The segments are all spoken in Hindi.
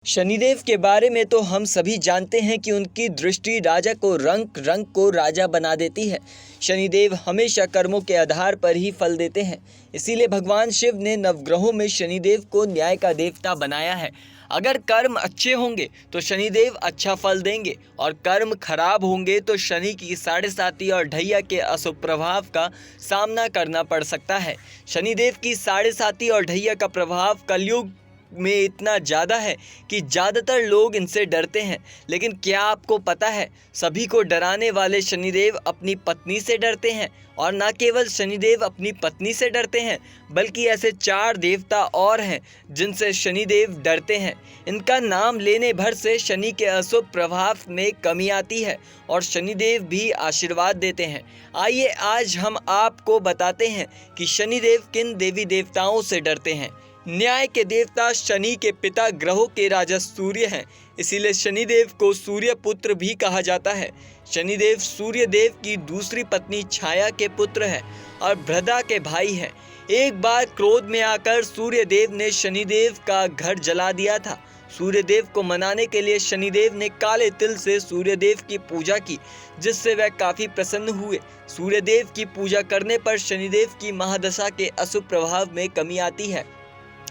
शनिदेव के बारे में तो हम सभी जानते हैं कि उनकी दृष्टि राजा को रंग रंग को राजा बना देती है। शनिदेव हमेशा कर्मों के आधार पर ही फल देते हैं। इसीलिए भगवान शिव ने नवग्रहों में शनिदेव को न्याय का देवता बनाया है। अगर कर्म अच्छे होंगे तो शनिदेव अच्छा फल देंगे और कर्म खराब होंगे तो शनि की साढ़े साती और ढैया के अशुभ प्रभाव का सामना करना पड़ सकता है। शनिदेव की साढ़े साती और ढैया का प्रभाव कलयुग में इतना ज़्यादा है कि ज़्यादातर लोग इनसे डरते हैं। लेकिन क्या आपको पता है, सभी को डराने वाले शनिदेव अपनी पत्नी से डरते हैं। और न केवल शनिदेव अपनी पत्नी से डरते हैं, बल्कि ऐसे 4 देवता और हैं जिनसे शनिदेव डरते हैं। इनका नाम लेने भर से शनि के अशुभ प्रभाव में कमी आती है और शनिदेव भी आशीर्वाद देते हैं। आइए आज हम आपको बताते हैं कि शनिदेव किन देवी देवताओं से डरते हैं। न्याय के देवता शनि के पिता ग्रहों के राजा सूर्य हैं, इसीलिए शनिदेव को सूर्य पुत्र भी कहा जाता है। शनिदेव सूर्य देव की दूसरी पत्नी छाया के पुत्र हैं और बृहदा के भाई हैं। एक बार क्रोध में आकर सूर्य देव ने शनिदेव का घर जला दिया था। सूर्यदेव को मनाने के लिए शनिदेव ने काले तिल से सूर्यदेव की पूजा की, जिससे वह काफी प्रसन्न हुए। सूर्यदेव की पूजा करने पर शनिदेव की महादशा के अशुभ प्रभाव में कमी आती है।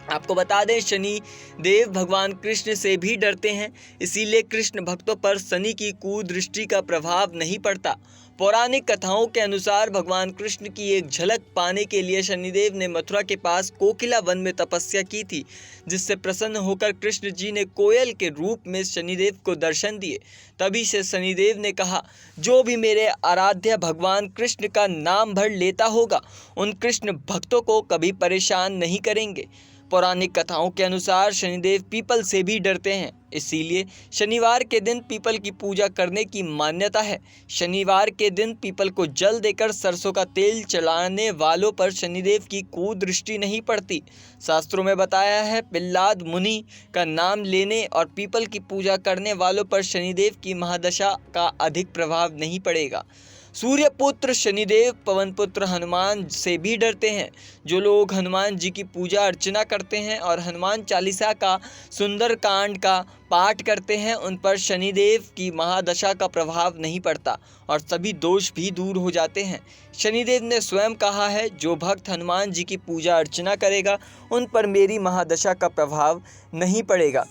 आपको बता दें, शनि देव भगवान कृष्ण से भी डरते हैं, इसीलिए कृष्ण भक्तों पर शनि की कुदृष्टि का प्रभाव नहीं पड़ता। पौराणिक कथाओं के अनुसार भगवान कृष्ण की एक झलक पाने के लिए शनिदेव ने मथुरा के पास कोकिला वन में तपस्या की थी, जिससे प्रसन्न होकर कृष्ण जी ने कोयल के रूप में शनिदेव को दर्शन दिए। तभी से शनिदेव ने कहा, जो भी मेरे आराध्य भगवान कृष्ण का नाम भर लेता होगा, उन कृष्ण भक्तों को कभी परेशान नहीं करेंगे। पौराणिक कथाओं के अनुसार शनिदेव पीपल से भी डरते हैं, इसीलिए शनिवार के दिन पीपल की पूजा करने की मान्यता है। शनिवार के दिन पीपल को जल देकर सरसों का तेल चलाने वालों पर शनिदेव की कुदृष्टि नहीं पड़ती। शास्त्रों में बताया है, पिल्लाद मुनि का नाम लेने और पीपल की पूजा करने वालों पर शनिदेव की महादशा का अधिक प्रभाव नहीं पड़ेगा। सूर्य पुत्र शनिदेव पवन पुत्र हनुमान से भी डरते हैं। जो लोग हनुमान जी की पूजा अर्चना करते हैं और हनुमान चालीसा का सुंदर कांड का पाठ करते हैं, उन पर शनिदेव की महादशा का प्रभाव नहीं पड़ता और सभी दोष भी दूर हो जाते हैं। शनिदेव ने स्वयं कहा है, जो भक्त हनुमान जी की पूजा अर्चना करेगा, उन पर मेरी महादशा का प्रभाव नहीं पड़ेगा।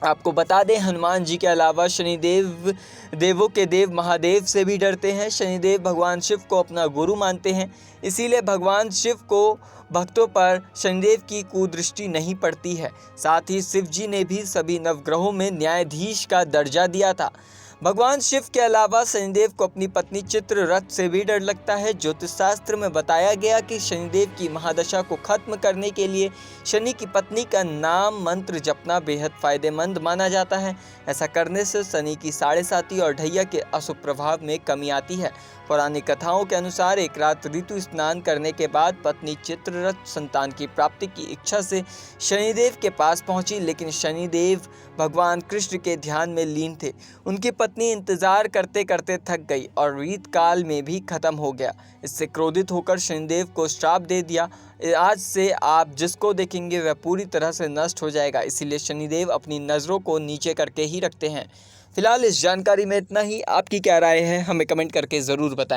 आपको बता दें, हनुमान जी के अलावा शनिदेव देवों के देव महादेव से भी डरते हैं। शनिदेव भगवान शिव को अपना गुरु मानते हैं, इसीलिए भगवान शिव को भक्तों पर शनिदेव की कुदृष्टि नहीं पड़ती है। साथ ही शिव जी ने भी सभी नवग्रहों में न्यायाधीश का दर्जा दिया था। भगवान शिव के अलावा शनिदेव को अपनी पत्नी चित्ररथ से भी डर लगता है। ज्योतिष शास्त्र में बताया गया कि शनिदेव की महादशा को खत्म करने के लिए शनि की पत्नी का नाम मंत्र जपना बेहद फायदेमंद माना जाता है। ऐसा करने से शनि की साढ़े साती और ढैया के अशुभ प्रभाव में कमी आती है। पौराणिक कथाओं के अनुसार एक रात ऋतु स्नान करने के बाद पत्नी चित्ररथ संतान की प्राप्ति की इच्छा से शनिदेव के पास पहुंची, लेकिन शनिदेव भगवान कृष्ण के ध्यान में लीन थे। उनकी पत्नी इंतजार करते करते थक गई और रीत काल में भी खत्म हो गया। इससे क्रोधित होकर शनिदेव को श्राप दे दिया, आज से आप जिसको देखेंगे वह पूरी तरह से नष्ट हो जाएगा। इसीलिए शनिदेव अपनी नज़रों को नीचे करके ही रखते हैं। फिलहाल इस जानकारी में इतना ही। आपकी क्या राय है, हमें कमेंट करके ज़रूर बताएं।